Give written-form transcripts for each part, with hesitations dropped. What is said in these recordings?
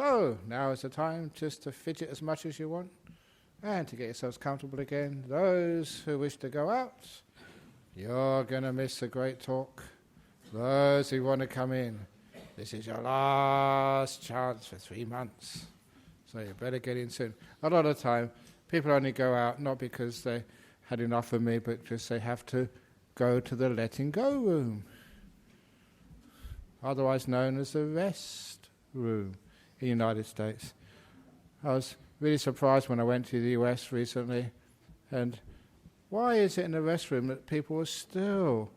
So, now is the time just to fidget as much as you want and to get yourselves comfortable again. Those who wish to go out, you're going to miss a great talk. Those who want to come in, this is your last chance for 3 months. So you better get in soon. A lot of the time, people only go out not because they had enough of me, but just they have to go to the letting go room, otherwise known as the rest room in the United States. I was really surprised when I went to the US recently, and why is it in the restroom that people are still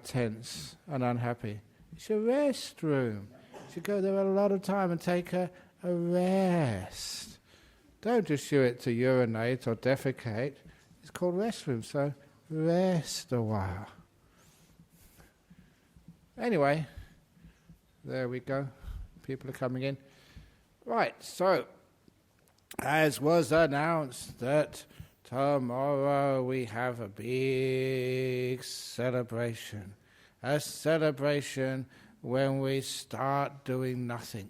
tense and unhappy? It's a rest room. You should go there a lot of time and take a rest. Don't just use it to urinate or defecate. It's called restroom, so rest a while. Anyway, there we go. People are coming in. Right, so, as was announced that tomorrow we have a big celebration. A celebration when we start doing nothing.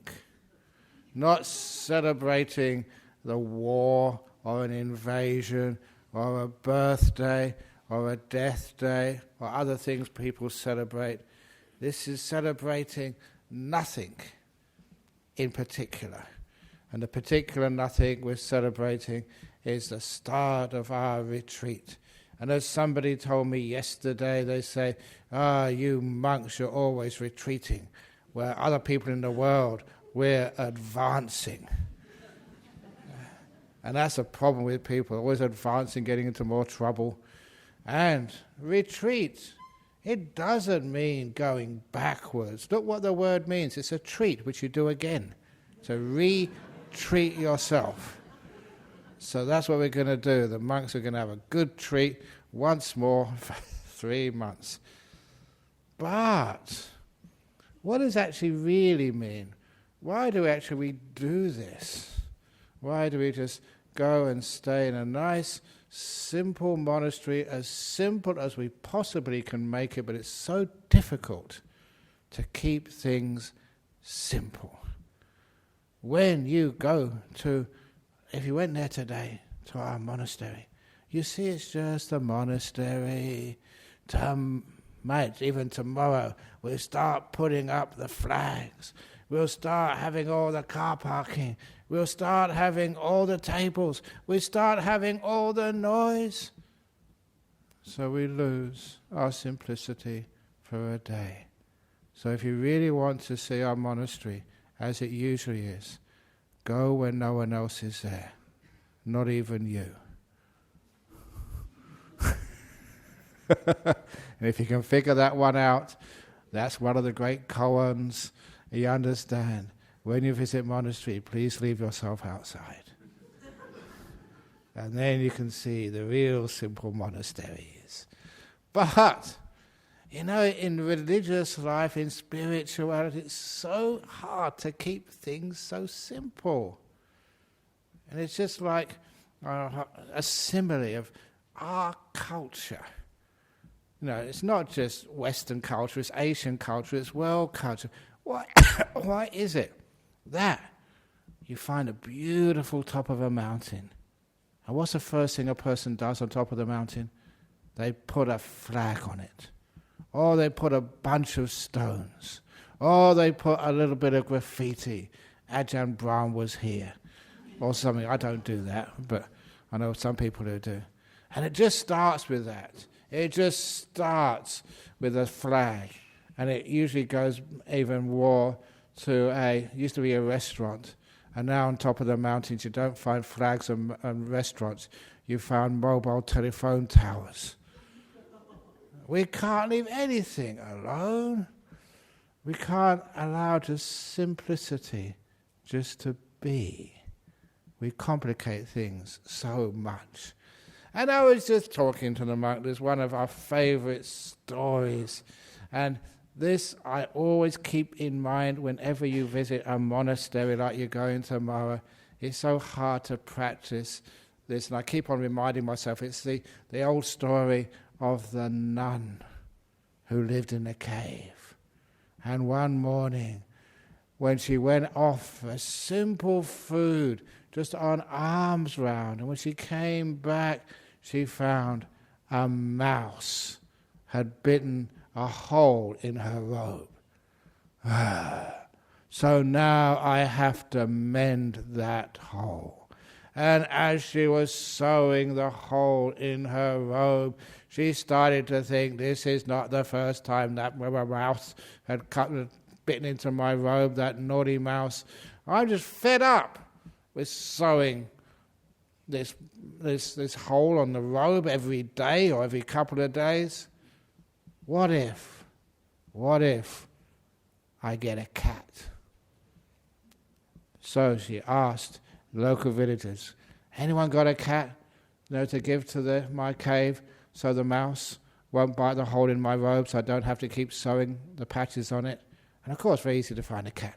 Not celebrating the war or an invasion or a birthday or a death day or other things people celebrate. This is celebrating nothing in particular. And the particular nothing we're celebrating is the start of our retreat. And as somebody told me yesterday, they say, you monks, you're always retreating, where other people in the world, we're advancing. And that's a problem with people, always advancing, getting into more trouble. And retreat, it doesn't mean going backwards. Look what the word means. It's a treat, which you do again. So retreat yourself. So that's what we're going to do. The monks are going to have a good treat once more for 3 months. But what does actually really mean? Why do we do this? Why do we just go and stay in a nice, simple monastery, as simple as we possibly can make it, but it's so difficult to keep things simple. When you go to, if you went there today, to our monastery, you see it's just a monastery. Even tomorrow, we'll start putting up the flags. We'll start having all the car parking. We'll start having all the tables. We'll start having all the noise. So we lose our simplicity for a day. So if you really want to see our monastery as it usually is, go when no one else is there, not even you. And if you can figure that one out, that's one of the great koans. You understand, when you visit monastery, please leave yourself outside. And then you can see the real simple monasteries. But, in religious life, in spirituality, it's so hard to keep things so simple. And it's just like a simile of our culture. It's not just Western culture, it's Asian culture, it's world culture. Why is it that you find a beautiful top of a mountain, and what's the first thing a person does on top of the mountain? They put a flag on it, or they put a bunch of stones, or they put a little bit of graffiti. Ajahn Brahm was here, or something. I don't do that, but I know some people who do. And it just starts with that. It just starts with a flag. And it usually goes even more to used to be a restaurant. And now on top of the mountains you don't find flags and restaurants. You find mobile telephone towers. We can't leave anything alone. We can't allow just simplicity just to be. We complicate things so much. And I was just talking to the monk. There's one of our favorite stories. And this I always keep in mind whenever you visit a monastery like you're going tomorrow. It's so hard to practice this. And I keep on reminding myself, it's the old story of the nun who lived in a cave. And one morning, when she went off for simple food, just on alms round. And when she came back, she found a mouse had bitten a hole in her robe. So now I have to mend that hole. And as she was sewing the hole in her robe, she started to think, this is not the first time that mouse had bitten into my robe, that naughty mouse. I'm just fed up with sewing this hole on the robe every day or every couple of days. What if I get a cat? So she asked local villagers, anyone got a cat, to give to my cave so the mouse won't bite the hole in my robe so I don't have to keep sewing the patches on it? And of course, very easy to find a cat.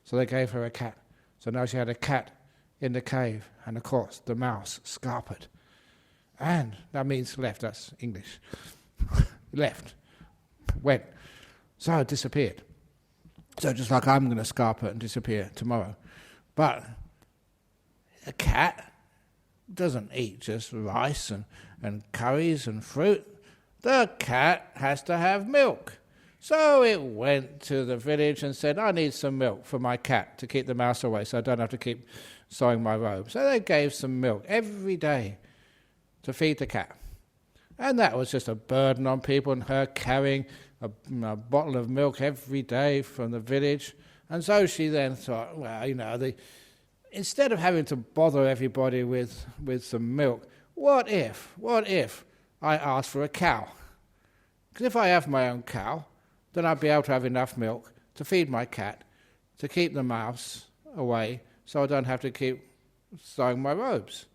So they gave her a cat. So now she had a cat in the cave. And of course, the mouse scarpered. And that means left, that's English. Left, went. So it disappeared. So just like I'm going to scarper and disappear tomorrow. But a cat doesn't eat just rice and curries and fruit. The cat has to have milk. So it went to the village and said, I need some milk for my cat to keep the mouse away so I don't have to keep sewing my robe. So they gave some milk every day to feed the cat. And that was just a burden on people, and her carrying a bottle of milk every day from the village. And so she then thought, well, instead of having to bother everybody with some milk, what if I asked for a cow? Because if I have my own cow, then I'd be able to have enough milk to feed my cat, to keep the mouse away, so I don't have to keep sewing my robes.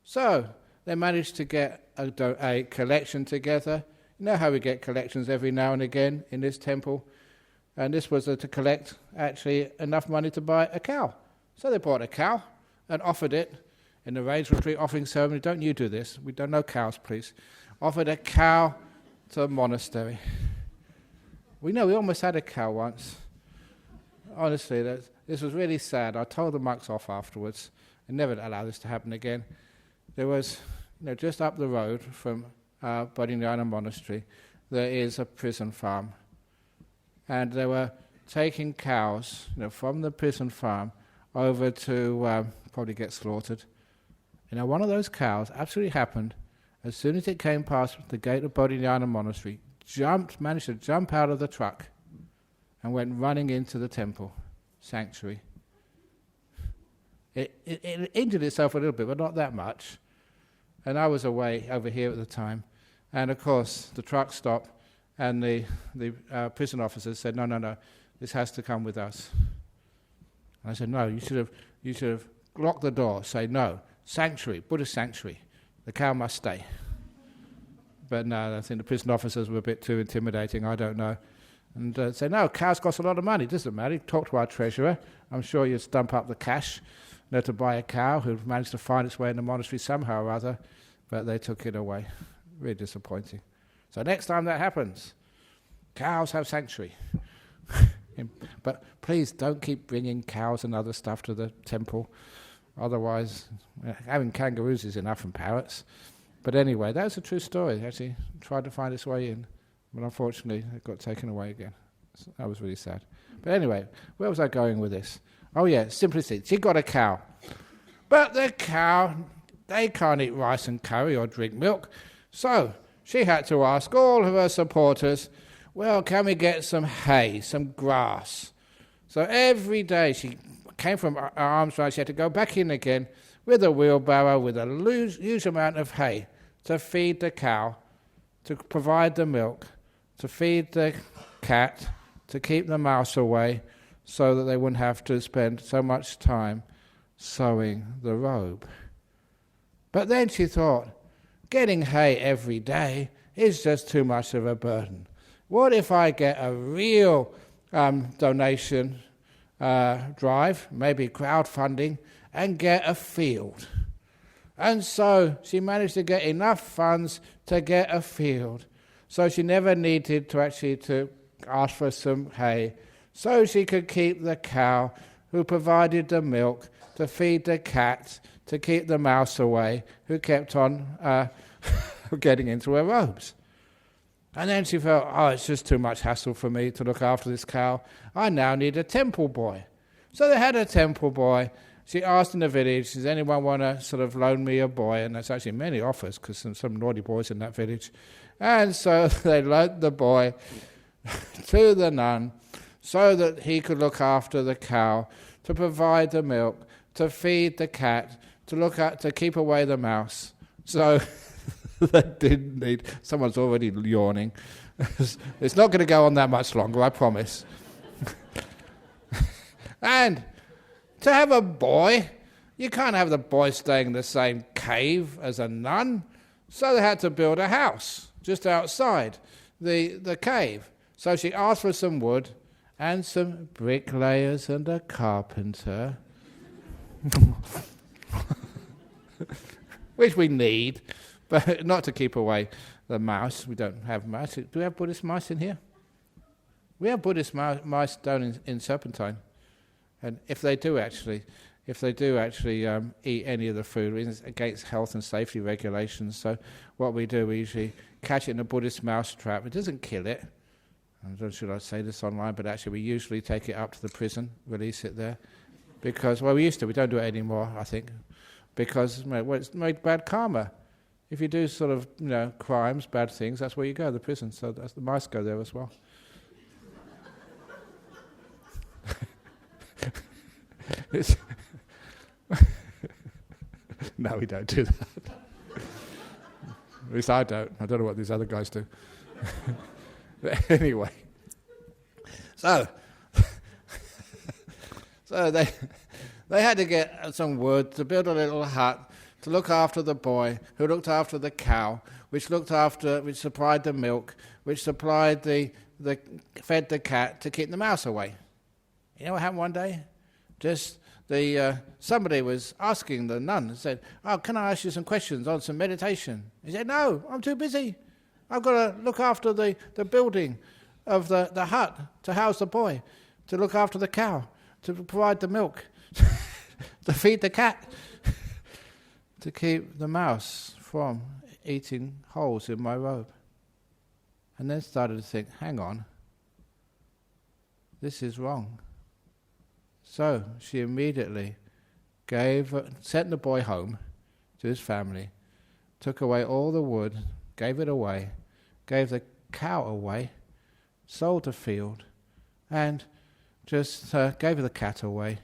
So they managed to get a collection together. You know how we get collections every now and again in this temple? And this was to collect actually enough money to buy a cow. So they bought a cow and offered it in the Rains Retreat offering ceremony. Don't you do this. We don't know cows, please. Offered a cow to a monastery. We almost had a cow once. Honestly, this was really sad. I told the monks off afterwards and never allow this to happen again. There was, just up the road from Bodhinyana Monastery, there is a prison farm. And they were taking cows, from the prison farm over to probably get slaughtered. One of those cows absolutely happened, as soon as it came past the gate of Bodhinyana Monastery, managed to jump out of the truck and went running into the temple sanctuary. It injured itself a little bit, but not that much. And I was away over here at the time. And of course, the truck stopped, and the prison officers said, no, this has to come with us. And I said, no, you should have locked the door, say no, sanctuary, Buddhist sanctuary, the cow must stay. But no, I think the prison officers were a bit too intimidating, I don't know. And say, no, cows cost a lot of money, it doesn't matter, talk to our treasurer, I'm sure you'd stump up the cash to buy a cow who managed to find its way in the monastery somehow or other, but they took it away. Really disappointing. So next time that happens, cows have sanctuary. But please don't keep bringing cows and other stuff to the temple. Otherwise, having kangaroos is enough and parrots. But anyway, that's a true story. Actually, tried to find its way in, but unfortunately, it got taken away again. So that was really sad. But anyway, where was I going with this? Oh yeah, simplicity. She got a cow. But the cow, they can't eat rice and curry or drink milk. So she had to ask all of her supporters, well, can we get some hay, some grass? So every day she came from her arms round, she had to go back in again with a wheelbarrow with a huge amount of hay to feed the cow, to provide the milk, to feed the cat, to keep the mouse away, so that they wouldn't have to spend so much time sewing the robe. But then she thought, getting hay every day is just too much of a burden. What if I get a real donation drive, maybe crowdfunding, and get a field? And so she managed to get enough funds to get a field. So she never needed to actually to ask for some hay. so she could keep the cow, who provided the milk, to feed the cat, to keep the mouse away, who kept on getting into her robes. And then she felt, it's just too much hassle for me to look after this cow. I now need a temple boy. So they had a temple boy. She asked in the village, does anyone want to sort of loan me a boy? And there's actually many offers, because some naughty boys in that village. And so they loaned the boy to the nun so that he could look after the cow, to provide the milk, to feed the cat, to keep away the mouse. So they didn't need... Someone's already yawning. It's not going to go on that much longer, I promise. And to have a boy, you can't have the boy staying in the same cave as a nun. So they had to build a house just outside the cave. So she asked for some wood and some bricklayers and a carpenter, which we need, but not to keep away the mouse. We don't have mice. Do we have Buddhist mice in here? We have Buddhist mice down in Serpentine. And if they do actually eat any of the food, it's against health and safety regulations. So what we do, we usually catch it in a Buddhist mouse trap. It doesn't kill it. I don't know, should I say this online, but actually we usually take it up to the prison, release it there. Because, we used to, we don't do it anymore, I think. Because it's made bad karma. If you do sort of, crimes, bad things, that's where you go, the prison. So the mice go there as well. No, we don't do that. At least I don't. I don't know what these other guys do. But anyway, so they had to get some wood to build a little hut to look after the boy, who looked after the cow, which supplied the milk, which supplied fed the cat to keep the mouse away. You know what happened one day? Somebody was asking the nun and said, can I ask you some questions on some meditation? He said, no, I'm too busy. I've got to look after the building of the hut to house the boy, to look after the cow, to provide the milk, to feed the cat, to keep the mouse from eating holes in my robe. And then started to think, hang on, this is wrong. So she immediately sent the boy home to his family, took away all the wood, gave it away, gave the cow away, sold the field, and just gave the cat away.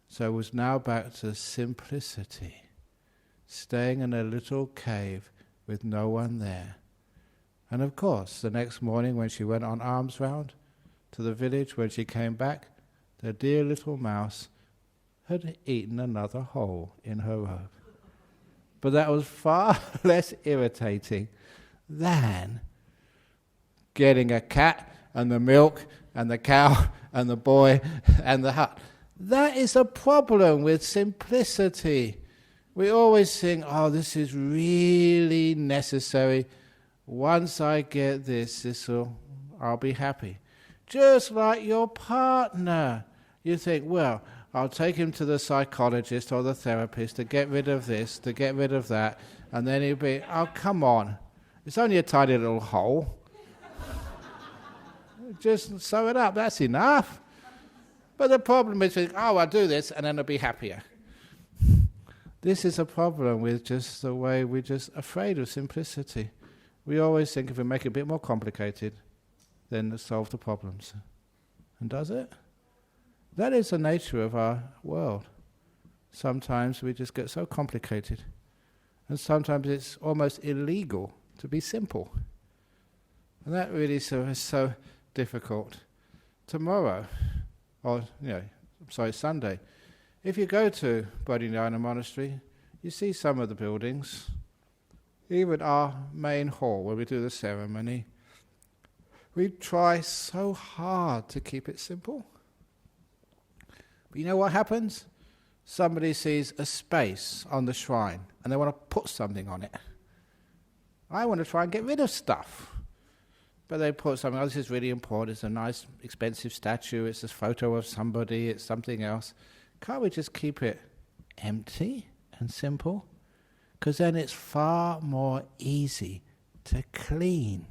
So it was now back to simplicity, staying in a little cave with no one there. And of course, the next morning when she went on alms round to the village, when she came back, the dear little mouse had eaten another hole in her robe. But that was far less irritating than getting a cat and the milk and the cow and the boy and the hut. That is a problem with simplicity. We always think, this is really necessary. Once I get this, I'll be happy. Just like your partner. You think, I'll take him to the psychologist or the therapist to get rid of this, to get rid of that, and then he'll be, come on. It's only a tiny little hole. Just sew it up, that's enough. But the problem is, I'll do this and then I'll be happier. This is a problem with just the way we're just afraid of simplicity. We always think if we make it a bit more complicated, then it'll solve the problems. And does it? That is the nature of our world. Sometimes we just get so complicated. And sometimes it's almost illegal to be simple. And that really is so difficult. Tomorrow, Sunday, if you go to Bodhinyana Monastery, you see some of the buildings, even our main hall where we do the ceremony. We try so hard to keep it simple. But you know what happens? Somebody sees a space on the shrine and they want to put something on it. I want to try and get rid of stuff. But they put something, this is really important, it's a nice, expensive statue, it's a photo of somebody, it's something else. Can't we just keep it empty and simple? Because then it's far more easy to clean.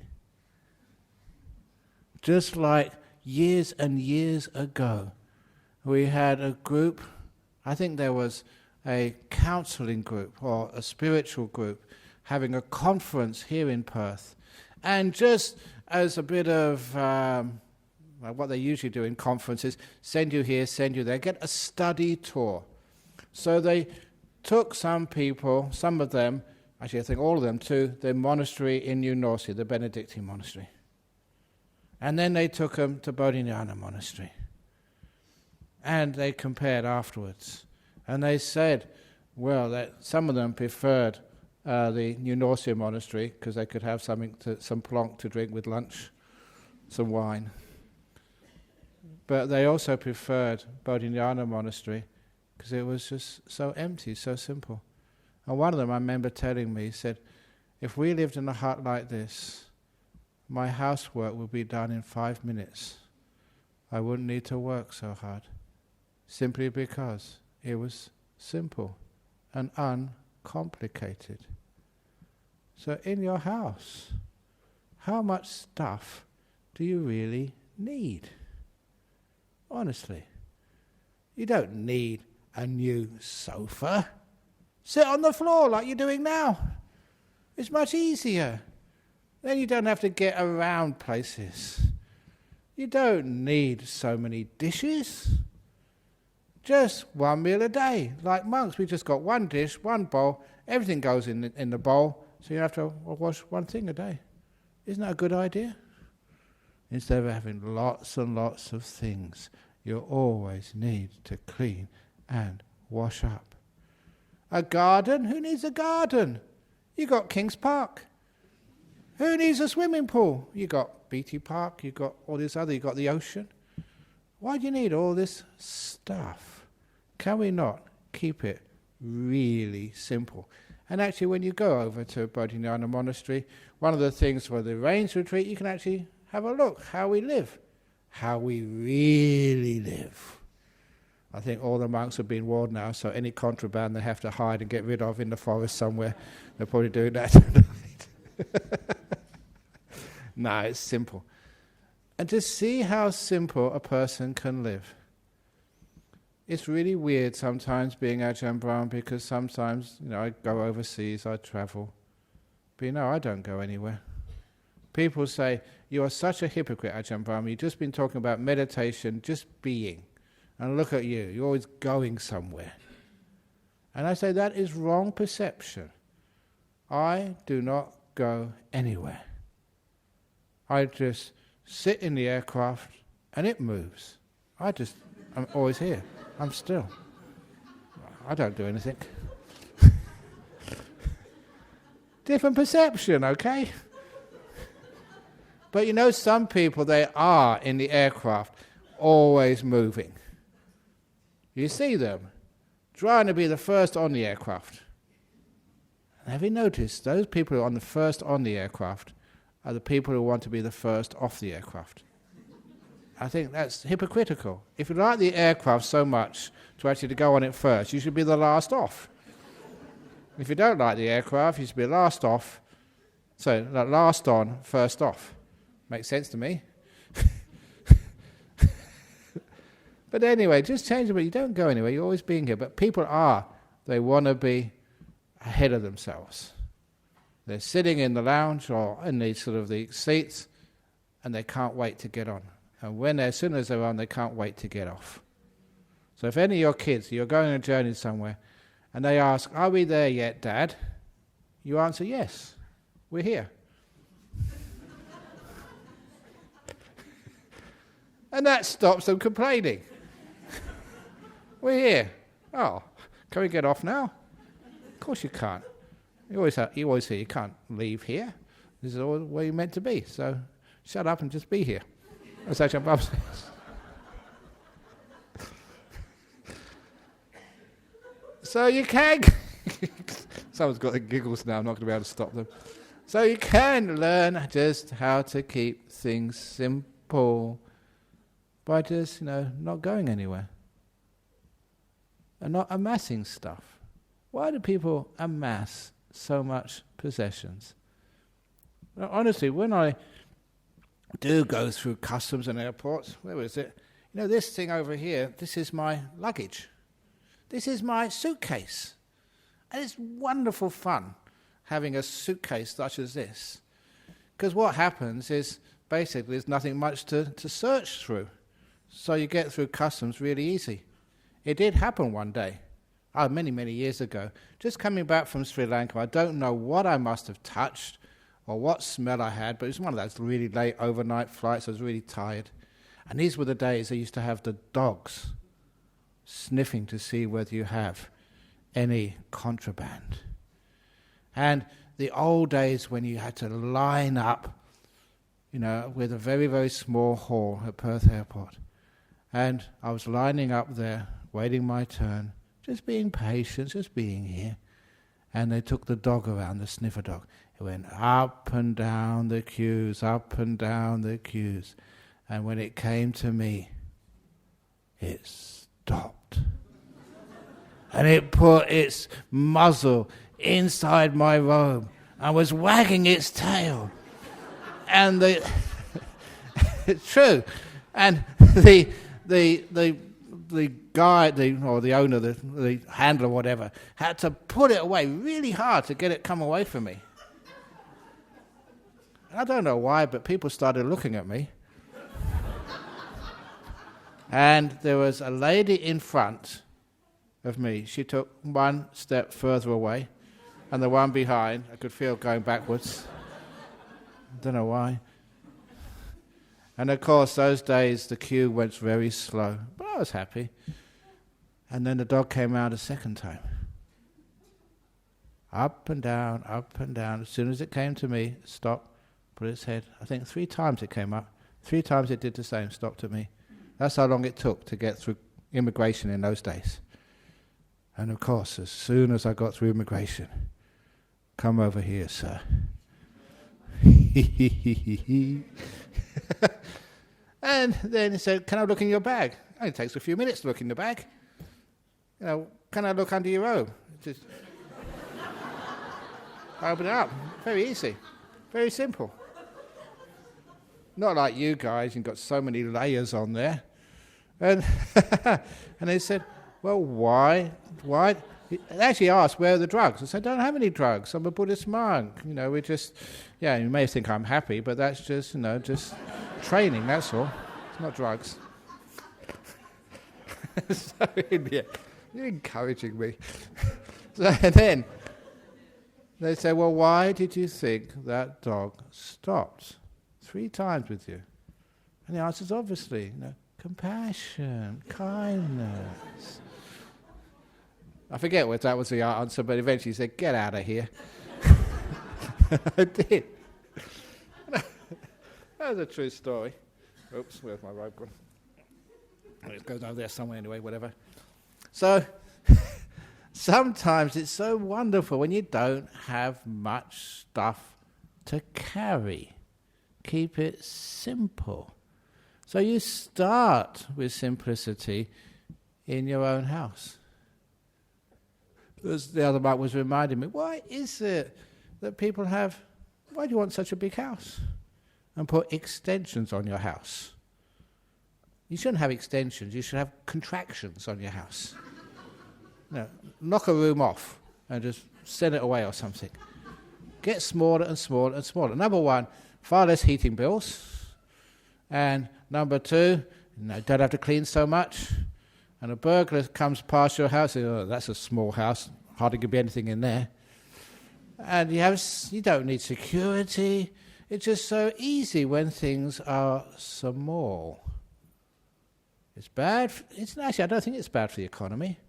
Just like years and years ago, we had a group, I think there was a counseling group or a spiritual group having a conference here in Perth. And just as a bit of what they usually do in conferences, send you here, send you there, get a study tour. So they took some people, some of them, actually I think all of them, to the monastery in New Norcia, the Benedictine monastery. And then they took them to Bodhinyana monastery. And they compared afterwards. And they said, well, that some of them preferred the New Norcia monastery because they could have some plonk to drink with lunch, some wine. But they also preferred Bodhinyana monastery because it was just so empty, so simple. And one of them, I remember telling me, said, if we lived in a hut like this, my housework would be done in 5 minutes. I wouldn't need to work so hard, simply because it was simple and uncomplicated. So in your house, how much stuff do you really need? Honestly, you don't need a new sofa. Sit on the floor like you're doing now. It's much easier. Then you don't have to get around places. You don't need so many dishes. Just one meal a day. Like monks, we just got one dish, one bowl, everything goes in the bowl, so you have to wash one thing a day. Isn't that a good idea? Instead of having lots and lots of things, you always need to clean and wash up. A garden? Who needs a garden? You got King's Park. Who needs a swimming pool? You got Beatty Park, you got all this other, you got the ocean. Why do you need all this stuff? Can we not keep it really simple? And actually, when you go over to Bodhinyana Monastery, one of the things for the rains retreat, you can actually have a look how we live, how we really live. I think all the monks have been warned now, so any contraband they have to hide and get rid of in the forest somewhere, they're probably doing that tonight. No, it's simple. And to see how simple a person can live. It's really weird sometimes being Ajahn Brahm, because sometimes, I go overseas, I travel. But I don't go anywhere. People say, you are such a hypocrite, Ajahn Brahm. You've just been talking about meditation, just being. And look at you, you're always going somewhere. And I say that is wrong perception. I do not go anywhere. I just sit in the aircraft and it moves. I'm always here. I'm still. I don't do anything. Different perception, okay? But some people, they are in the aircraft, always moving. You see them trying to be the first on the aircraft. And have you noticed those people who are on the first on the aircraft are the people who want to be the first off the aircraft? I think that's hypocritical. If you like the aircraft so much to actually go on it first, you should be the last off. If you don't like the aircraft, you should be last off. So, last on, first off. Makes sense to me. But anyway, just change it. You don't go anywhere. You're always being here. But people they want to be ahead of themselves. They're sitting in the lounge or in the seats, and they can't wait to get on. And as soon as they're on, they can't wait to get off. So if any of your kids, you're going on a journey somewhere, and they ask, are we there yet, Dad? You answer, yes, we're here. And that stops them complaining. We're here. Oh, can we get off now? Of course you can't. You always hear you can't leave here. This is all where you're meant to be. So shut up and just be here. As Ajahn Brahm says. So you can... Someone's got the giggles now. I'm not going to be able to stop them. So you can learn just how to keep things simple by just, not going anywhere and not amassing stuff. Why do people amass so much possessions? Now, honestly, when I do go through customs and airports, where is it? This thing over here, this is my luggage. This is my suitcase. And it's wonderful fun having a suitcase such as this. Because what happens is, basically, there's nothing much to search through. So you get through customs really easy. It did happen one day, many, many years ago. Just coming back from Sri Lanka, I don't know what I must have touched or what smell I had, but it was one of those really late overnight flights. I was really tired. And these were the days they used to have the dogs sniffing to see whether you have any contraband. And the old days when you had to line up, with a very, very small hall at Perth Airport. And I was lining up there, waiting my turn, just being patient, just being here. And they took the dog around, the sniffer dog. It went up and down the queues, up and down the queues. And when it came to me, it stopped. And it put its muzzle inside my robe and was wagging its tail. And it's true. And the guy, or the owner, the handler, whatever, had to pull it away really hard to get it come away from me. And I don't know why, but people started looking at me. And there was a lady in front of me. She took one step further away, and the one behind, I could feel going backwards. I don't know why. And of course, those days the queue went very slow, but I was happy. And then the dog came out a second time. Up and down, up and down. As soon as it came to me, stopped, put its head. I think 3 times it came up. 3 times it did the same, stopped at me. That's how long it took to get through immigration in those days. And of course, as soon as I got through immigration, come over here, sir. And then he said, can I look in your bag? It only takes a few minutes to look in the bag. Can I look under your robe? Just open it up. Very easy. Very simple. Not like you guys, you've got so many layers on there. And and they said, well, why? They actually asked, where are the drugs? I said, I don't have any drugs. I'm a Buddhist monk. We just, you may think I'm happy, but that's just, just training, that's all. It's not drugs. So, you're encouraging me. So then, they say, well, why did you think that dog stopped 3 times with you? And the answer is obviously, compassion, kindness. I forget what that was the answer, but eventually he said, get out of here. I did. That was a true story. Oops, where's my robe gone? It goes over there somewhere anyway, whatever. So, sometimes it's so wonderful when you don't have much stuff to carry. Keep it simple. So you start with simplicity in your own house. As the other monk was reminding me, why is it that people have, why do you want such a big house? And put extensions on your house. You shouldn't have extensions, you should have contractions on your house. Knock a room off and just send it away or something. Get smaller and smaller and smaller. Number 1, far less heating bills. And number 2, don't have to clean so much. And a burglar comes past your house, and that's a small house, hardly could be anything in there. And you don't need security. It's just so easy when things are small. It's bad. Actually, I don't think it's bad for the economy,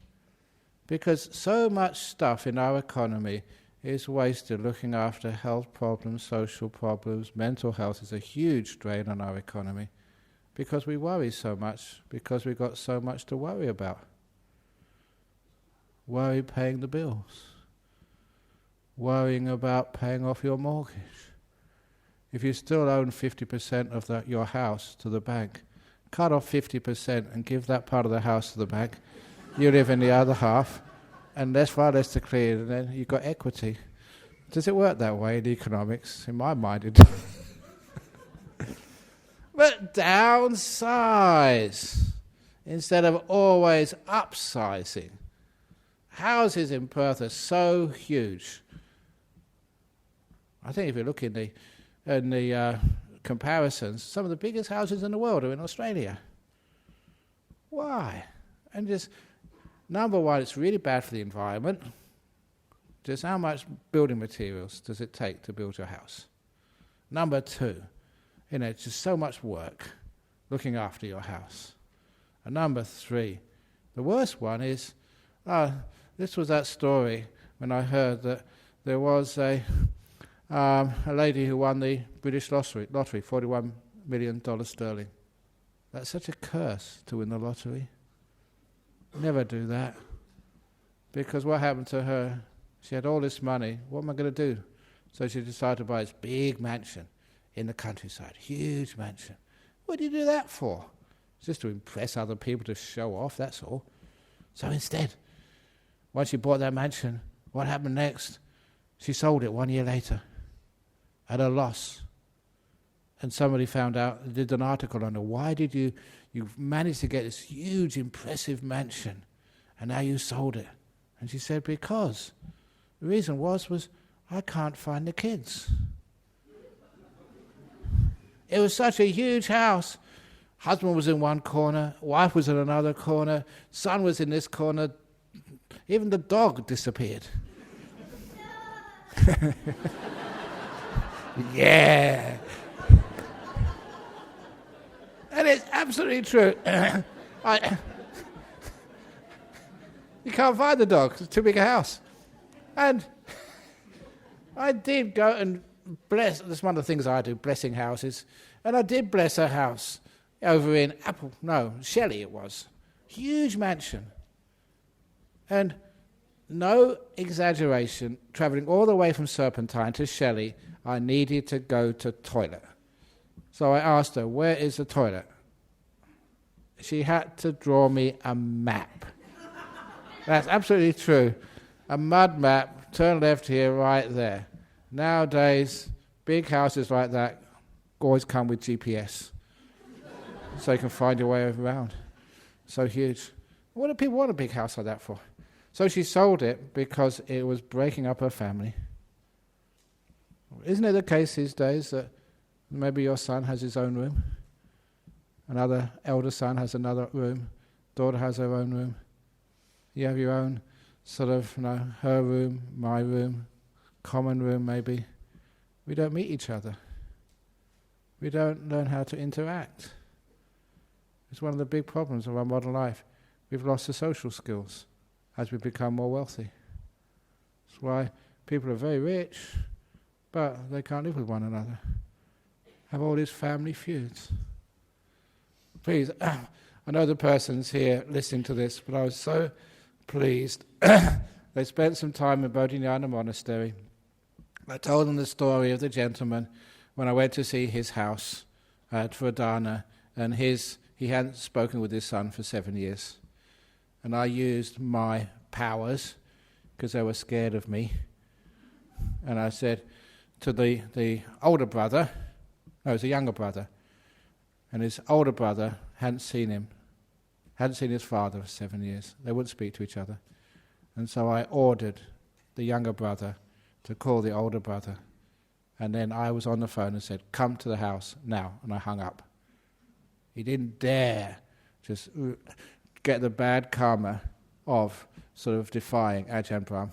because so much stuff in our economy is wasted looking after health problems, social problems. Mental health is a huge drain on our economy because we worry so much, because we've got so much to worry about. Worry paying the bills. worrying about paying off your mortgage. If you still own 50% of your house to the bank, cut off 50% and give that part of the house to the bank. You live in the other half, and that's far less to clear, and then you've got equity. Does it work that way in economics? In my mind it does. But downsize instead of always upsizing. Houses in Perth are so huge. I think if you look in the comparisons, some of the biggest houses in the world are in Australia. Why? And just, number one, it's really bad for the environment. Just how much building materials does it take to build your house? Number two, it's just so much work looking after your house. And number three, the worst one is, this was that story when I heard that there was a lady who won the British lottery, $41 million sterling. That's such a curse to win the lottery. Never do that. Because what happened to her? She had all this money. What am I going to do? So she decided to buy this big mansion in the countryside, huge mansion. What do you do that for? Just to impress other people, to show off, that's all. So instead, once she bought that mansion, what happened next? She sold it 1 year later at a loss. And somebody found out, did an article on her, why did you managed to get this huge, impressive mansion, and now you sold it? And she said, because the reason was I can't find the kids. It was such a huge house. Husband was in one corner, wife was in another corner, son was in this corner, even the dog disappeared. Yeah. And it's absolutely true. You can't find the dog, it's too big a house. And I did go and bless, that's one of the things I do, blessing houses. And I did bless a house over in Shelley it was. Huge mansion. And no exaggeration, travelling all the way from Serpentine to Shelley, I needed to go to toilet. So I asked her, where is the toilet? She had to draw me a map. That's absolutely true. A mud map, turn left here, right there. Nowadays, big houses like that always come with GPS. So you can find your way around. So huge. What do people want a big house like that for? So she sold it because it was breaking up her family. Isn't it the case these days that maybe your son has his own room, another elder son has another room, daughter has her own room, you have your own sort of, her room, my room, common room maybe. We don't meet each other. We don't learn how to interact. It's one of the big problems of our modern life. We've lost the social skills as we become more wealthy. That's why people are very rich, but they can't live with one another. Have all these family feuds. Please, I know the person's here listening to this, but I was so pleased. They spent some time in Bodhinyana Monastery. I told them the story of the gentleman when I went to see his house at Vardhana, and he hadn't spoken with his son for 7 years. And I used my powers, because they were scared of me. And I said to the older brother, no, it was a younger brother, and his older brother hadn't seen his father for 7 years. They wouldn't speak to each other. And so I ordered the younger brother to call the older brother. And then I was on the phone and said, come to the house now. And I hung up. He didn't dare just get the bad karma of sort of defying Ajahn Brahm.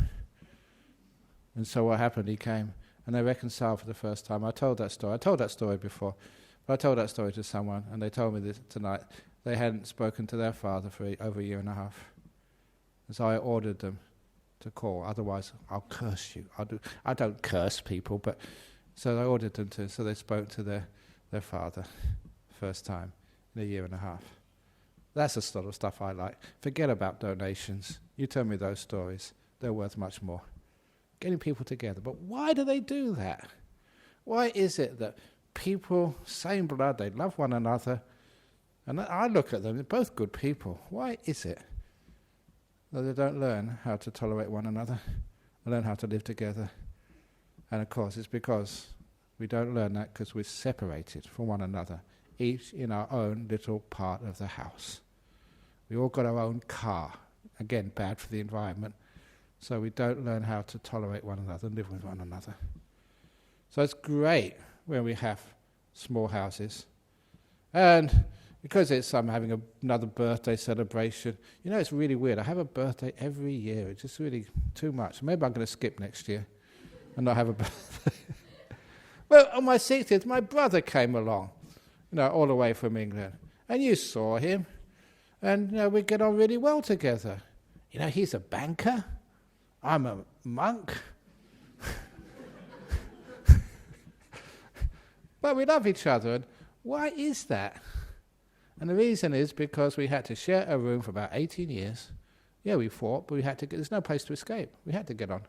And so what happened? He came and they reconciled for the first time. I told that story. I told that story before. But I told that story to someone and they told me this tonight. They hadn't spoken to their father for over a year and a half. And so I ordered them to call. Otherwise, I'll curse you. I don't curse people, but so I ordered them to. So they spoke to their father first time in a year and a half. That's the sort of stuff I like. Forget about donations. You tell me those stories. They're worth much more. getting people together. But why do they do that? Why is it that people, same blood, they love one another, and I look at them, they're both good people. Why is it that they don't learn how to tolerate one another, learn how to live together? And of course, it's because we don't learn that because we're separated from one another, each in our own little part of the house. We all got our own car. Again, bad for the environment. So we don't learn how to tolerate one another and live with one another. So it's great when we have small houses. And because I'm having another birthday celebration, it's really weird. I have a birthday every year. It's just really too much. Maybe I'm going to skip next year and not have a birthday. Well, on my 60th, my brother came along, all the way from England. And you saw him. And we get on really well together. He's a banker. I'm a monk. But we love each other. And why is that? And the reason is because we had to share a room for about 18 years. Yeah, we fought, but there's no place to escape. We had to get on.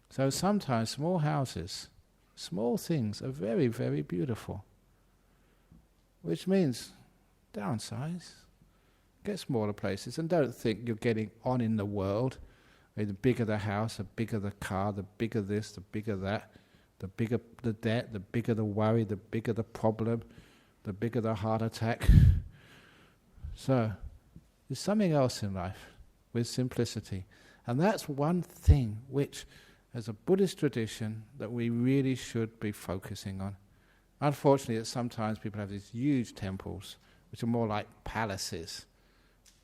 So sometimes small houses, small things are very, very beautiful. Which means downsize. Get smaller places and don't think you're getting on in the world. The bigger the house, the bigger the car, the bigger this, the bigger that, the bigger the debt, the bigger the worry, the bigger the problem, the bigger the heart attack. So there's something else in life with simplicity. And that's one thing which, as a Buddhist tradition, that we really should be focusing on. Unfortunately, sometimes people have these huge temples, which are more like palaces,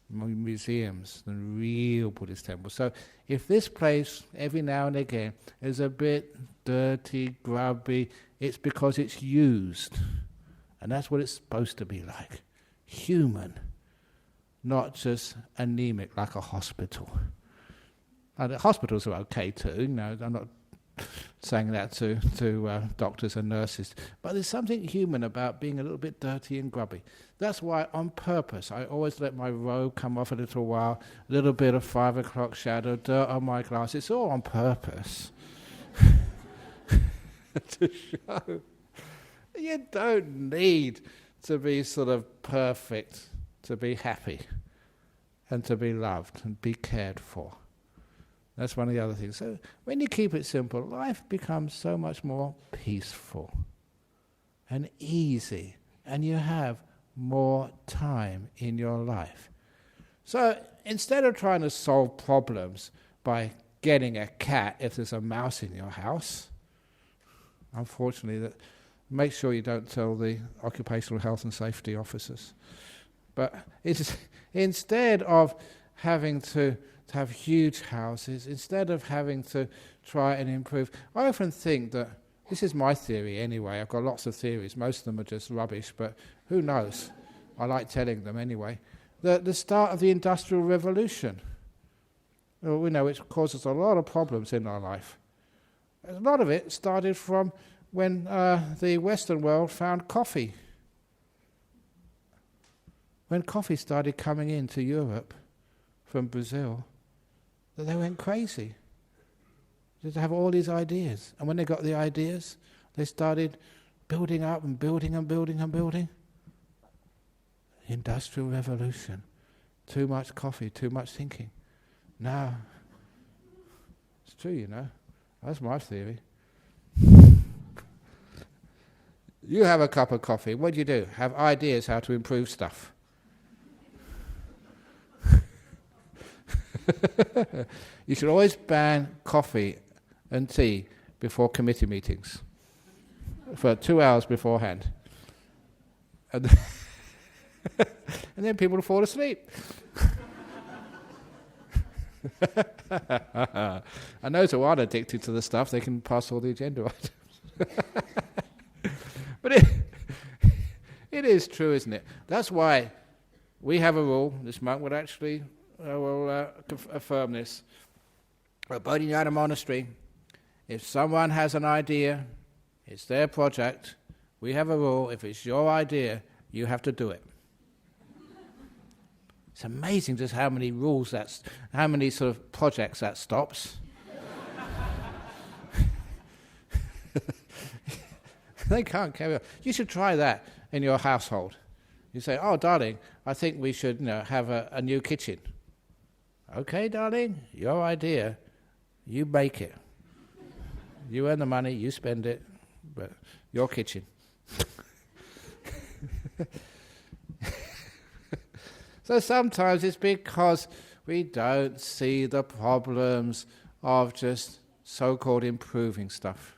museums than real Buddhist temples. So if this place every now and again is a bit dirty, grubby, it's because it's used. And that's what it's supposed to be like. Human, not just anemic like a hospital. And the hospitals are okay too, I'm not saying that to doctors and nurses. But there's something human about being a little bit dirty and grubby. That's why, on purpose, I always let my robe come off a little while, a little bit of 5 o'clock shadow, dirt on my glass. It's all on purpose. To show. You don't need to be sort of perfect to be happy and to be loved and be cared for. That's one of the other things. So when you keep it simple, life becomes so much more peaceful and easy, and you have more time in your life. So instead of trying to solve problems by getting a cat if there's a mouse in your house, unfortunately, make sure you don't tell the occupational health and safety officers. But it's instead of having to have huge houses, instead of having to try and improve. I often think that, this is my theory anyway, I've got lots of theories, most of them are just rubbish, but who knows? I like telling them anyway. The start of the Industrial Revolution, we know it causes a lot of problems in our life. A lot of it started from when the Western world found coffee. When coffee started coming into Europe from Brazil, that they went crazy. They have all these ideas. And when they got the ideas, they started building up and building and building and building. Industrial Revolution. Too much coffee, too much thinking. Now, it's true, That's my theory. You have a cup of coffee. What do? Have ideas how to improve stuff. You should always ban coffee and tea before committee meetings for 2 hours beforehand. And then people will fall asleep. And those who aren't addicted to the stuff, they can pass all the agenda items. But it is true, isn't it? That's why we have a rule. This monk would actually affirm this. At Bodhinyana Monastery, if someone has an idea, it's their project, we have a rule, if it's your idea, you have to do it. It's amazing just how many rules how many sort of projects that stops. They can't carry on. You should try that in your household. You say, oh, darling, I think we should have a new kitchen. Okay, darling, your idea. You make it. You earn the money, you spend it, but your kitchen. So sometimes it's because we don't see the problems of just so-called improving stuff.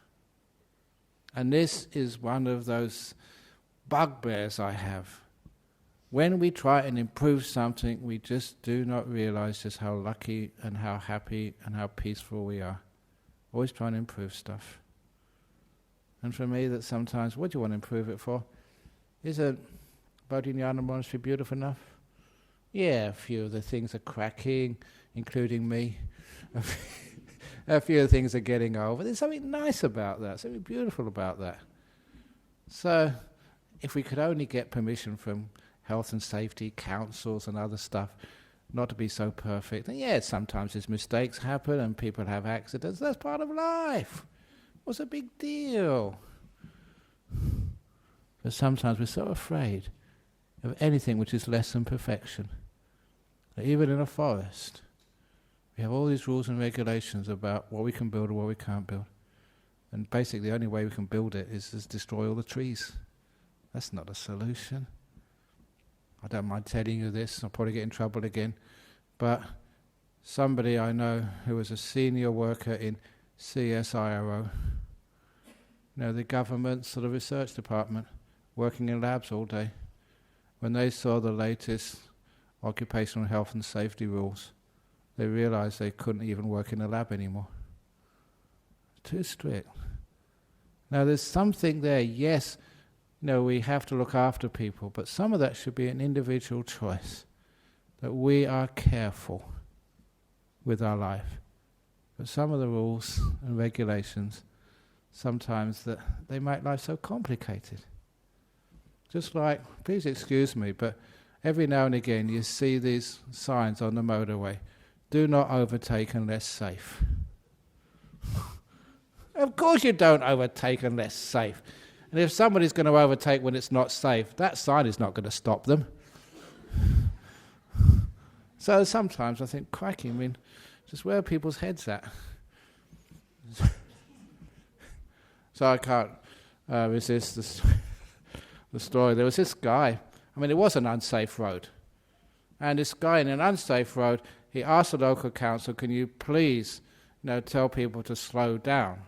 And this is one of those bugbears I have. When we try and improve something, we just do not realize just how lucky and how happy and how peaceful we are. Always trying to improve stuff. And for me, that sometimes, what do you want to improve it for? Isn't Bodhinyana Monastery beautiful enough? Yeah, a few of the things are cracking, including me. A few of the things are getting over. There's something nice about that, something beautiful about that. So, if we could only get permission from health and safety councils and other stuff not to be so perfect, then yeah, sometimes there's mistakes happen and people have accidents. That's part of life. What's a big deal? But sometimes we're so afraid of anything which is less than perfection. That even in a forest, we have all these rules and regulations about what we can build or what we can't build. And basically the only way we can build it is to destroy all the trees. That's not a solution. I don't mind telling you this, I'll probably get in trouble again, but somebody I know who was a senior worker in CSIRO, the government sort of research department, working in labs all day, when they saw the latest occupational health and safety rules, they realized they couldn't even work in a lab anymore. Too strict. Now there's something there, yes, we have to look after people, but some of that should be an individual choice, that we are careful with our life. But some of the rules and regulations, sometimes that they make life so complicated. Just like, please excuse me, but every now and again you see these signs on the motorway, do not overtake unless safe. Of course you don't overtake unless safe. And if somebody's going to overtake when it's not safe, that sign is not going to stop them. So sometimes I think, crikey, just where are people's heads at? So I can't resist the story. There was this guy, it was an unsafe road. And this guy in an unsafe road, he asked the local council, can you please tell people to slow down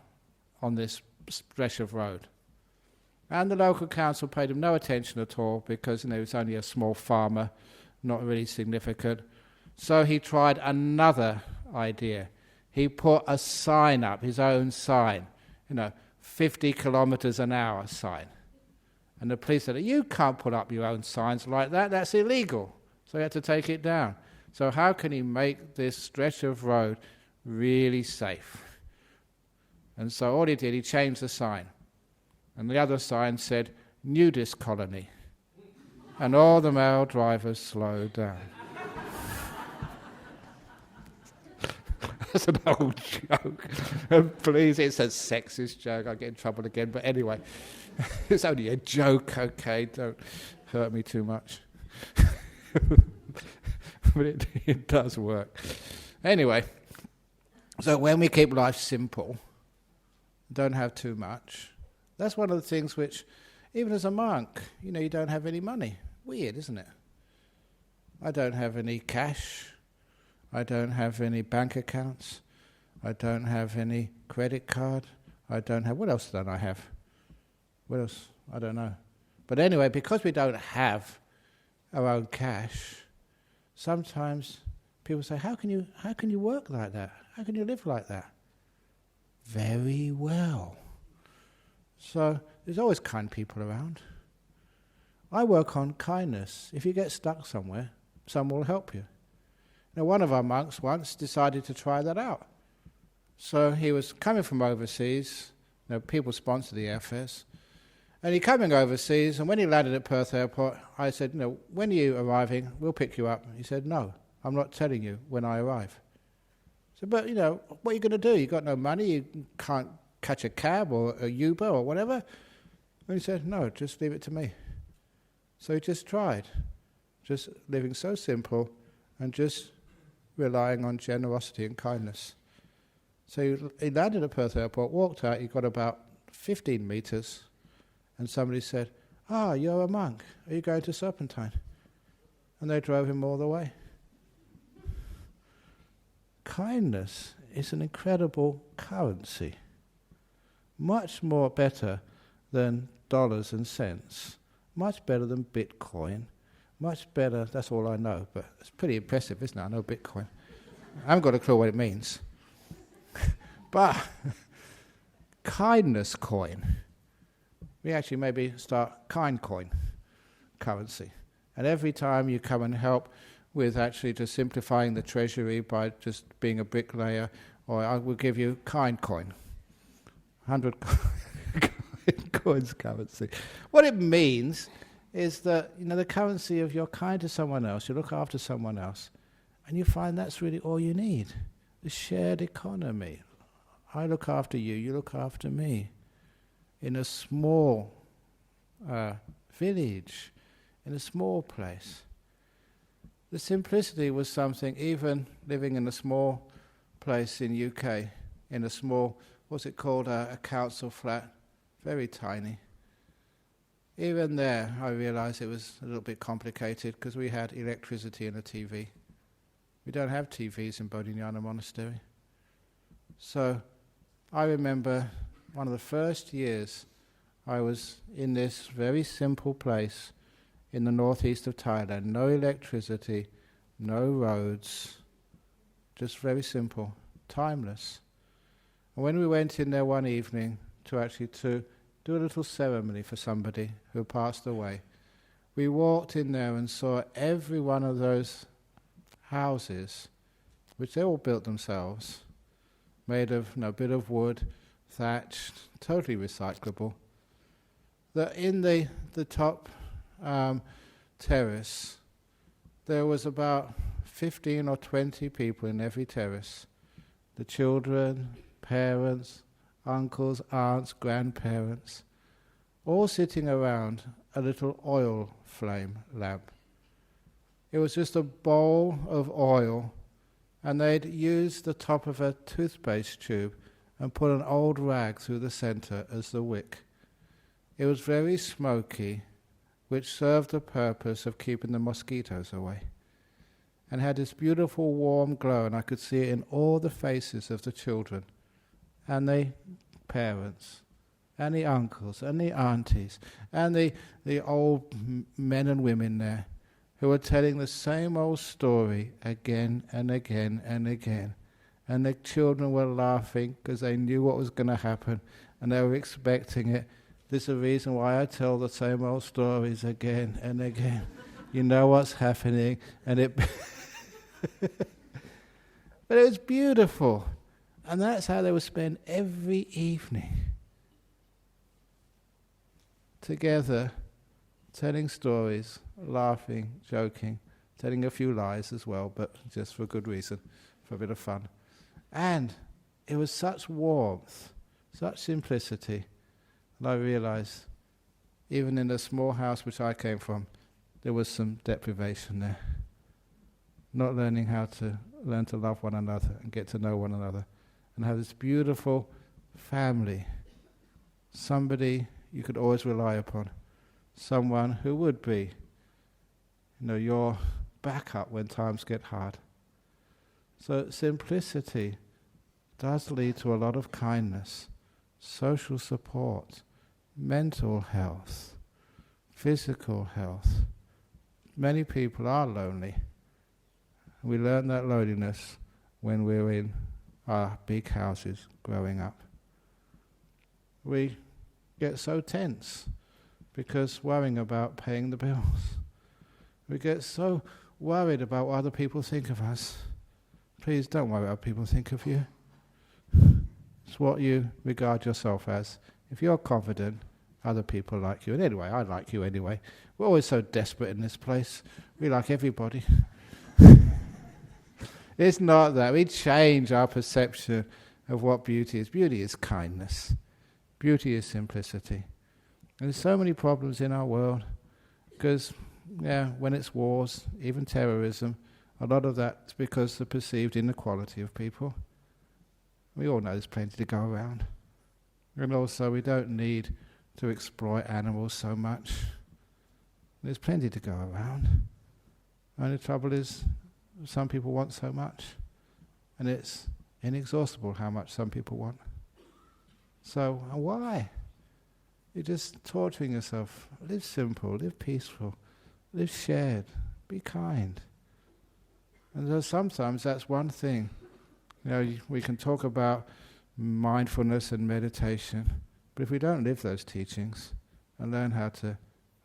on this stretch of road? And the local council paid him no attention at all because he was only a small farmer, not really significant. So he tried another idea. He put a sign up, his own sign, 50 kilometers an hour sign. And the police said, you can't put up your own signs like that, that's illegal. So he had to take it down. So how can he make this stretch of road really safe? And so all he did, he changed the sign. And the other sign said, nudist colony. And all the male drivers slowed down. That's an old joke. Please, it's a sexist joke. I'll get in trouble again. But anyway, it's only a joke, okay? Don't hurt me too much. But it does work. Anyway, so when we keep life simple, don't have too much, that's one of the things which, even as a monk, you don't have any money. Weird, isn't it? I don't have any cash. I don't have any bank accounts. I don't have any credit card. I don't have... What else don't I have? What else? I don't know. But anyway, because we don't have our own cash, sometimes people say, how can you work like that? How can you live like that? Very well. So there's always kind people around. I work on kindness. If you get stuck somewhere, someone will help you. Now, one of our monks once decided to try that out. So he was coming from overseas. People sponsor the airfares. And he coming overseas, and when he landed at Perth Airport, I said, when are you arriving? We'll pick you up. He said, no, I'm not telling you when I arrive. I said, but, what are you going to do? You've got no money, you can't catch a cab or a Uber or whatever. And he said, no, just leave it to me. So he just tried, just living so simple and just relying on generosity and kindness. So he landed at Perth Airport, walked out, he got about 15 metres, and somebody said, you're a monk, are you going to Serpentine? And they drove him all the way. Kindness is an incredible currency, much more better than dollars and cents, much better than Bitcoin, much better, that's all I know, but it's pretty impressive, isn't it? I know Bitcoin. I haven't got a clue what it means. But kindness coin, we actually maybe start kind coin currency. And every time you come and help with actually just simplifying the treasury by just being a bricklayer, or I will give you kind coin, 100 coins currency. What it means is that, the currency of you're kind to someone else, you look after someone else, and you find that's really all you need. The shared economy. I look after you, you look after me. In a small village, in a small place. The simplicity was something, even living in a small place in UK, in a small, what's it called, a council flat, very tiny. Even there, I realised it was a little bit complicated because we had electricity and a TV. We don't have TVs in Bodhinyana Monastery. So I remember one of the first years I was in this very simple place in the northeast of Thailand. No electricity, no roads, just very simple, timeless. And when we went in there one evening to do a little ceremony for somebody who passed away, we walked in there and saw every one of those houses, which they all built themselves, made of a bit of wood, thatched, totally recyclable. That in the top terrace, there was about 15 or 20 people in every terrace. The children, parents, uncles, aunts, grandparents, all sitting around a little oil flame lamp. It was just a bowl of oil, and they'd used the top of a toothpaste tube and put an old rag through the centre as the wick. It was very smoky, which served the purpose of keeping the mosquitoes away, and had this beautiful warm glow, and I could see it in all the faces of the children and the parents and the uncles and the aunties and the old men and women there who were telling the same old story again and again and again. And the children were laughing because they knew what was going to happen and they were expecting it. There's a reason why I tell the same old stories again and again. You know what's happening, and it... But it was beautiful. And that's how they would spend every evening together, telling stories, laughing, joking, telling a few lies as well, but just for good reason, for a bit of fun. And it was such warmth, such simplicity, and I realized, even in the small house which I came from, there was some deprivation there. Not learning how to learn to love one another and get to know one another, and have this beautiful family, somebody you could always rely upon, someone who would be, your backup when times get hard. So simplicity does lead to a lot of kindness, social support, mental health, physical health. Many people are lonely. We learn that loneliness when we're in our big houses growing up. We get so tense because worrying about paying the bills. We get so worried about what other people think of us. Please don't worry what people think of you. It's what you regard yourself as. If you're confident, other people like you. And anyway, I like you anyway. We're always so desperate in this place. We like everybody. It's not that. We change our perception of what beauty is. Beauty is kindness. Beauty is simplicity. And there's so many problems in our world because, when it's wars, even terrorism, a lot of that's because of the perceived inequality of people. We all know there's plenty to go around. And also we don't need to exploit animals so much. There's plenty to go around. And the trouble is, some people want so much. And it's inexhaustible how much some people want. So why? You're just torturing yourself. Live simple, live peaceful, live shared, be kind. And so sometimes that's one thing. We can talk about mindfulness and meditation, but if we don't live those teachings and learn how to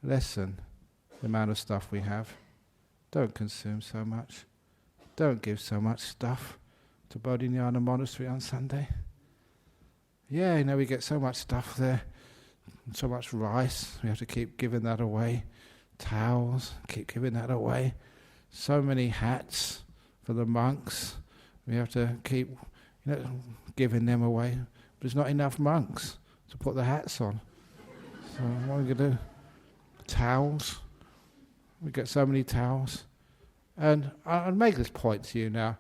lessen the amount of stuff we have, don't consume so much, don't give so much stuff to Bodhinyana Monastery on Sunday. We get so much stuff there, so much rice, we have to keep giving that away, towels, keep giving that away, so many hats for the monks, we have to keep giving them away, but there's not enough monks to put the hats on. So what are we going to do? Towels. We get so many towels. And I'll make this point to you now.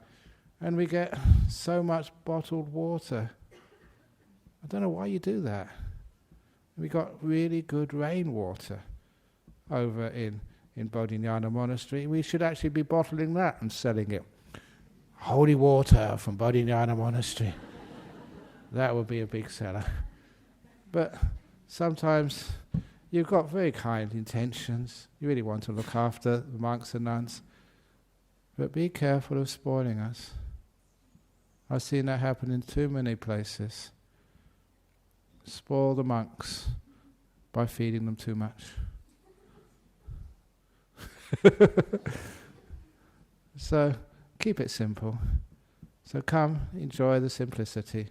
And we get so much bottled water. I don't know why you do that. We got really good rainwater over in Bodhinyana Monastery. We should actually be bottling that and selling it. Holy water from Bodhinyana Monastery. That would be a big seller. But sometimes you've got very kind intentions. You really want to look after the monks and nuns. But be careful of spoiling us. I've seen that happen in too many places. Spoil the monks by feeding them too much. So keep it simple. So come, enjoy the simplicity.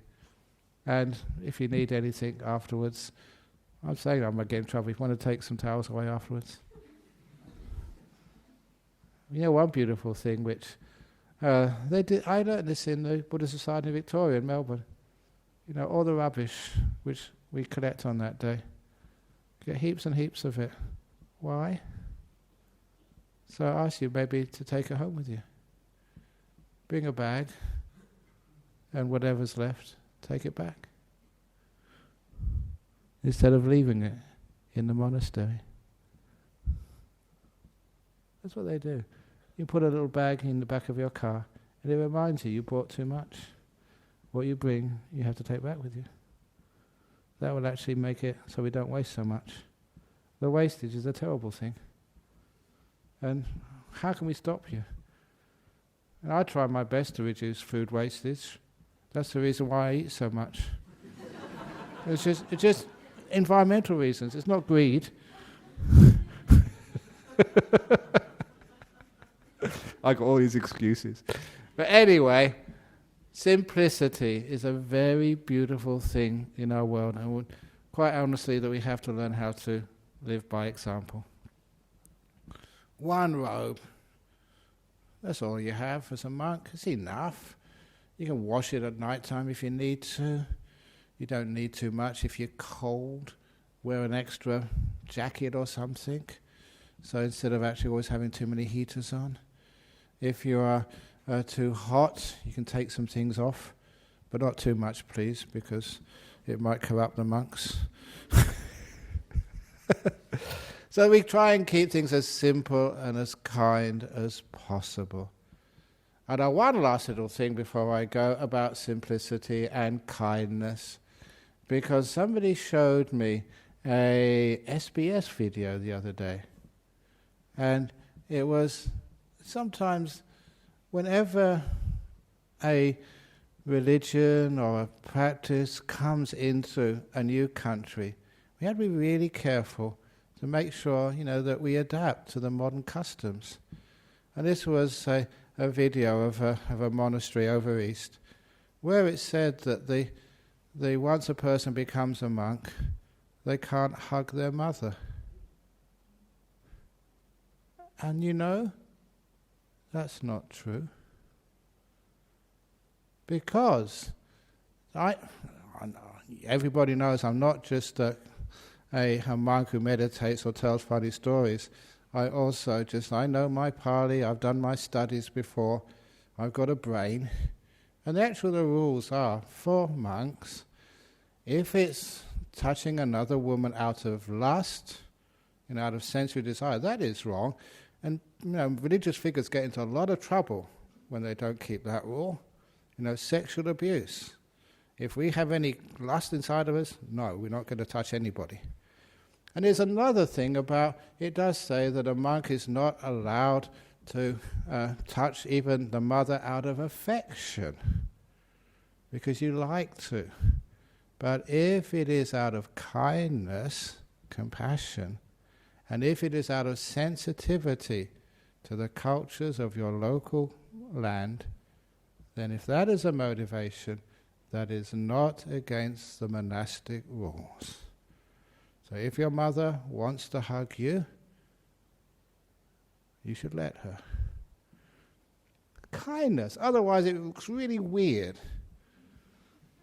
And if you need anything afterwards, I'm saying I'm going to get in trouble. If you want to take some towels away afterwards. One beautiful thing which they did, I learned this in the Buddhist Society in Victoria in Melbourne. All the rubbish which we collect on that day. Get heaps and heaps of it. Why? So I ask you maybe to take it home with you. Bring a bag, and whatever's left, take it back. Instead of leaving it in the monastery. That's what they do. You put a little bag in the back of your car, and it reminds you brought too much. What you bring, you have to take back with you. That will actually make it so we don't waste so much. The wastage is a terrible thing. And how can we stop you? And I try my best to reduce food wastage. That's the reason why I eat so much. It's just environmental reasons. It's not greed. I got all these excuses. But anyway, simplicity is a very beautiful thing in our world, and quite honestly that we have to learn how to live by example. One robe, that's all you have as a monk. It's enough. You can wash it at night time if you need to. You don't need too much. If you're cold, wear an extra jacket or something. So instead of actually always having too many heaters on. If you are too hot, you can take some things off, but not too much, please, because it might corrupt the monks. So we try and keep things as simple and as kind as possible. And one last little thing before I go about simplicity and kindness, because somebody showed me a SBS video the other day, and it was sometimes whenever a religion or a practice comes into a new country, we have to be really careful to make sure, that we adapt to the modern customs. And this was a video of a monastery over east, where it said that the once a person becomes a monk, they can't hug their mother. And that's not true. Because everybody knows I'm not just a a monk who meditates or tells funny stories. I know my Pali, I've done my studies before, I've got a brain. And the rules are, for monks, if it's touching another woman out of lust, out of sensory desire, that is wrong. And religious figures get into a lot of trouble when they don't keep that rule. Sexual abuse. If we have any lust inside of us, no, we're not going to touch anybody. And there's another thing about, it does say that a monk is not allowed to touch even the mother out of affection, because you like to. But if it is out of kindness, compassion, and if it is out of sensitivity to the cultures of your local land, then if that is a motivation, that is not against the monastic rules. So if your mother wants to hug you, you should let her. Kindness, otherwise it looks really weird.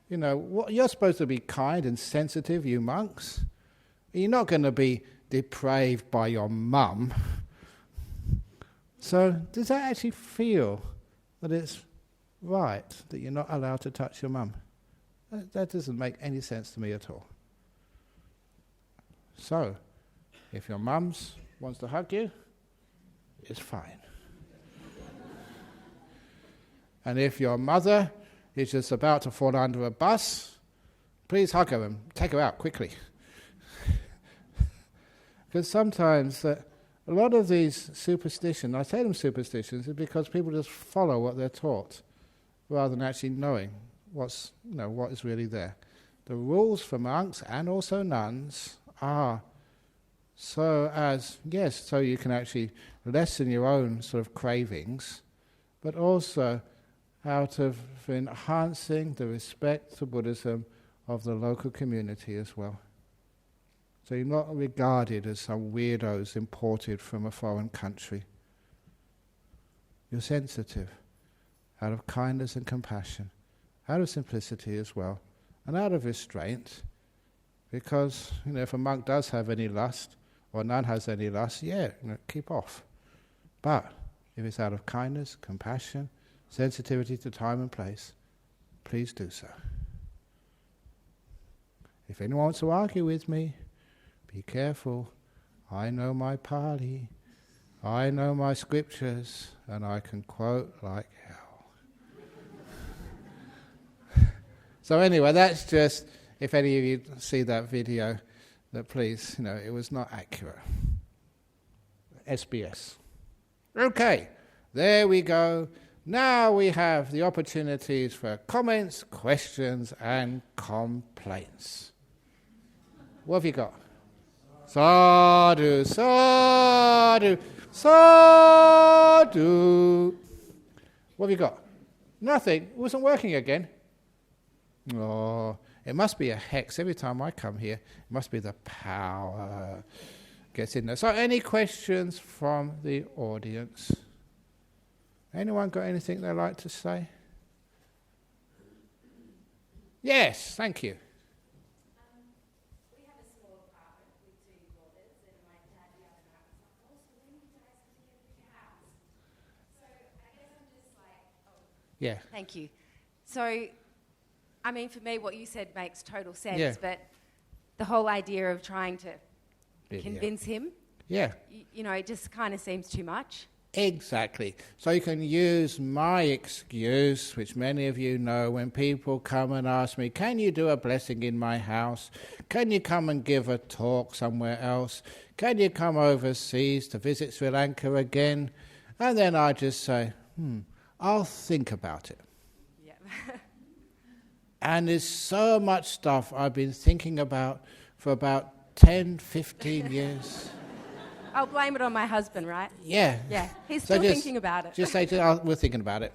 You're supposed to be kind and sensitive, you monks. You're not going to be depraved by your mum. So does that actually feel that it's right that you're not allowed to touch your mum? That doesn't make any sense to me at all. So, if your mums wants to hug you, it's fine. And if your mother is just about to fall under a bus, please hug her and take her out quickly. Because sometimes a lot of these superstitions, I say them superstitions, is because people just follow what they're taught, rather than actually knowing what is really there. The rules for monks and also nuns are so you can actually lessen your own sort of cravings, but also out of enhancing the respect to Buddhism of the local community as well. So you're not regarded as some weirdos imported from a foreign country. You're sensitive, out of kindness and compassion, out of simplicity as well, and out of restraint, because if a monk does have any lust, or nun has any lust, keep off. But if it's out of kindness, compassion, sensitivity to time and place, please do so. If anyone wants to argue with me, be careful. I know my Pali, I know my scriptures, and I can quote like hell. So anyway, that's just, if any of you see that video, that please, it was not accurate. SBS. Okay, there we go. Now we have the opportunities for comments, questions, and complaints. What have you got? Sadhu, sadhu, sadhu. What have you got? Nothing. It wasn't working again. Oh, it must be a hex. Every time I come here, it must be the power gets in there. So any questions from the audience? Anyone got anything they'd like to say? Yes, thank you. We have a small apartment with 2 daughters, and my dad the other night was like, "Oh, so when you guys have to get a big house?" So I guess I'm just like, Yeah. Thank you. So, for me, what you said makes total sense, but the whole idea of trying to convince him, it just kind of seems too much. Exactly. So you can use my excuse, which many of you know, when people come and ask me, can you do a blessing in my house? Can you come and give a talk somewhere else? Can you come overseas to visit Sri Lanka again? And then I just say, I'll think about it. Yeah. And there's so much stuff I've been thinking about for about 10, 15 years. I'll blame it on my husband, right? Yeah. Yeah, he's still thinking about it. Just say, we're thinking about it.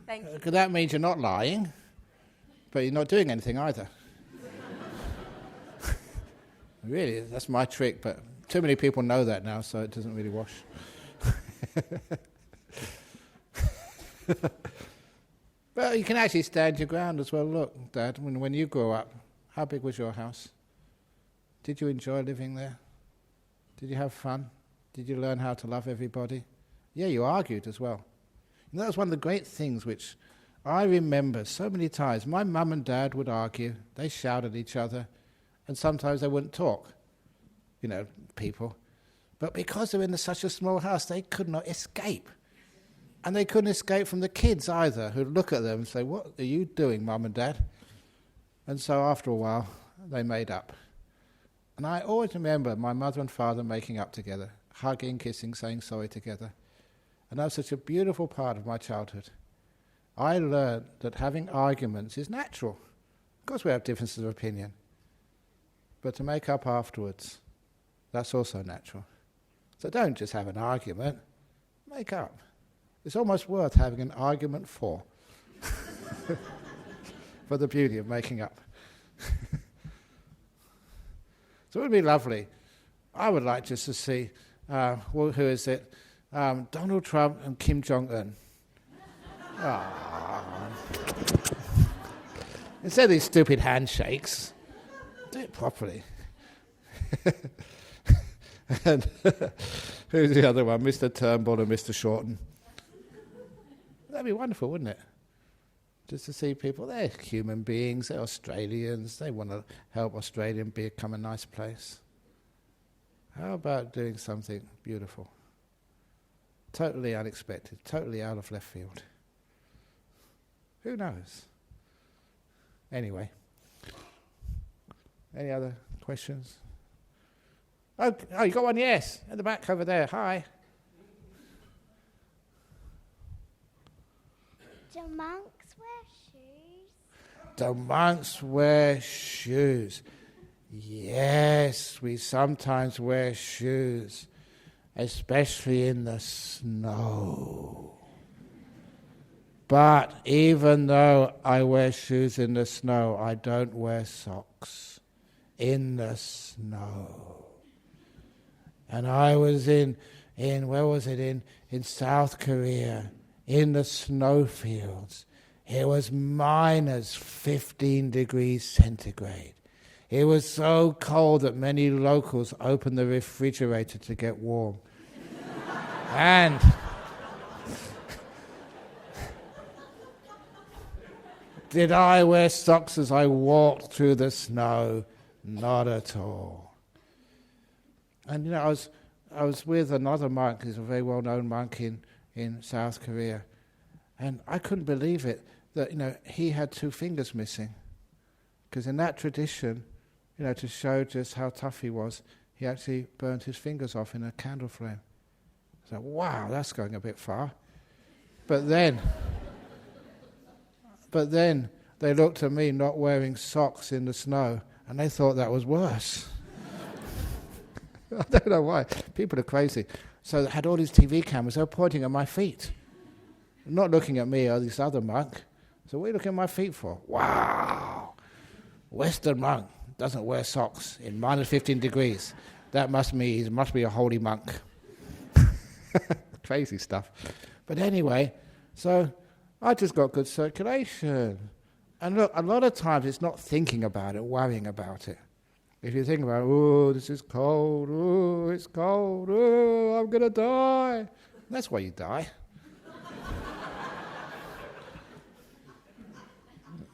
Thank you. Because that means you're not lying, but you're not doing anything either. Really, that's my trick, but too many people know that now, so it doesn't really wash. Well, you can actually stand your ground as well. Look, Dad, when you grew up, how big was your house? Did you enjoy living there? Did you have fun? Did you learn how to love everybody? Yeah, you argued as well. And that was one of the great things which I remember so many times. My mum and dad would argue, they shouted at each other, and sometimes they wouldn't talk, people. But because they were in such a small house, they could not escape. And they couldn't escape from the kids either, who'd look at them and say, "What are you doing, Mum and Dad?" And so after a while, they made up. And I always remember my mother and father making up together, hugging, kissing, saying sorry together. And that was such a beautiful part of my childhood. I learned that having arguments is natural. Of course we have differences of opinion. But to make up afterwards, that's also natural. So don't just have an argument, make up. It's almost worth having an argument for the beauty of making up. So it would be lovely. I would like just to see, who is it? Donald Trump and Kim Jong-Un. Instead of these stupid handshakes, do it properly. And who's the other one? Mr. Turnbull and Mr. Shorten. That'd be wonderful, wouldn't it? Just to see people, they're human beings, they're Australians, they want to help Australia become a nice place. How about doing something beautiful? Totally unexpected, totally out of left field. Who knows? Anyway. Any other questions? Oh, you got one? Yes. At the back over there. Hi. Do monks wear shoes? Do monks wear shoes? Yes, we sometimes wear shoes, especially in the snow. But even though I wear shoes in the snow, I don't wear socks in the snow. And I was in South Korea, in the snowfields. It was minus 15 degrees centigrade. It was so cold that many locals opened the refrigerator to get warm. And did I wear socks as I walked through the snow? Not at all. And I was with another monk, who's a very well-known monk in South Korea, and I couldn't believe it that he had 2 fingers missing, because in that tradition, to show just how tough he was, he actually burnt his fingers off in a candle flame. So wow, that's going a bit far. But then they looked at me not wearing socks in the snow, and they thought that was worse. I don't know why. People are crazy. So they had all these TV cameras. They were pointing at my feet, not looking at me or this other monk. So what are you looking at my feet for? Wow! Western monk doesn't wear socks in minus 15 degrees. That must mean he must be a holy monk. Crazy stuff. But anyway, so I just got good circulation. And look, a lot of times it's not thinking about it, worrying about it. If you think about, oh, this is cold, oh, it's cold, oh, I'm going to die. That's why you die.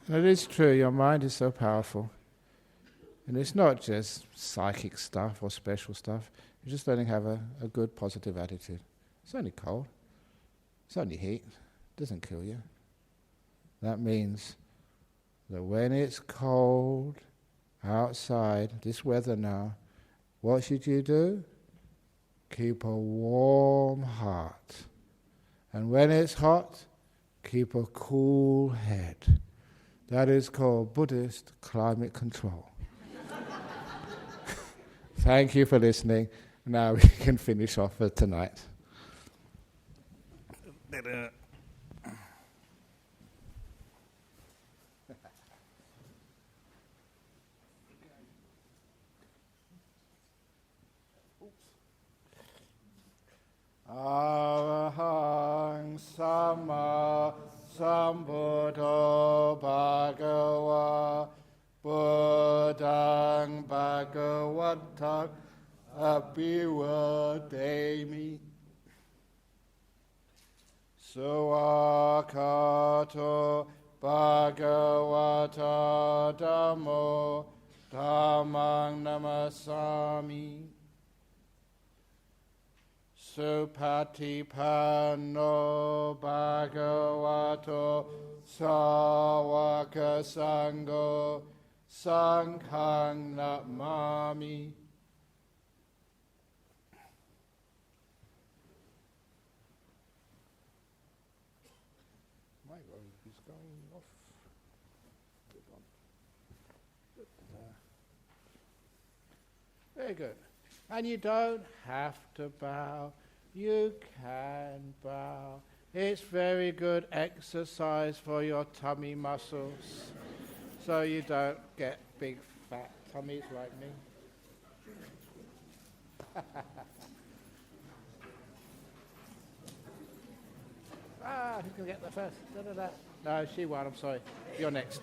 And it is true, your mind is so powerful. And it's not just psychic stuff or special stuff. You're just learning to have a good, positive attitude. It's only cold. It's only heat. It doesn't kill you. That means that when it's cold outside, this weather now, what should you do? Keep a warm heart. And when it's hot, keep a cool head. That is called Buddhist climate control. Thank you for listening. Now we can finish off for tonight. Arahang Sama Sambuddho Bhagava Buddhang Sang Bhagavata Abhivademi. Suakato Bhagavata Dhammo Dhammang Namasami. Supatipanno Bhagavato Sawaka Sangho Sanghang Namami. My God, he's going off. Very good. And you don't have to bow. You can bow. It's very good exercise for your tummy muscles, so you don't get big fat tummies like me. Who's going to get the first? Da-da-da. No, she won, I'm sorry. You're next.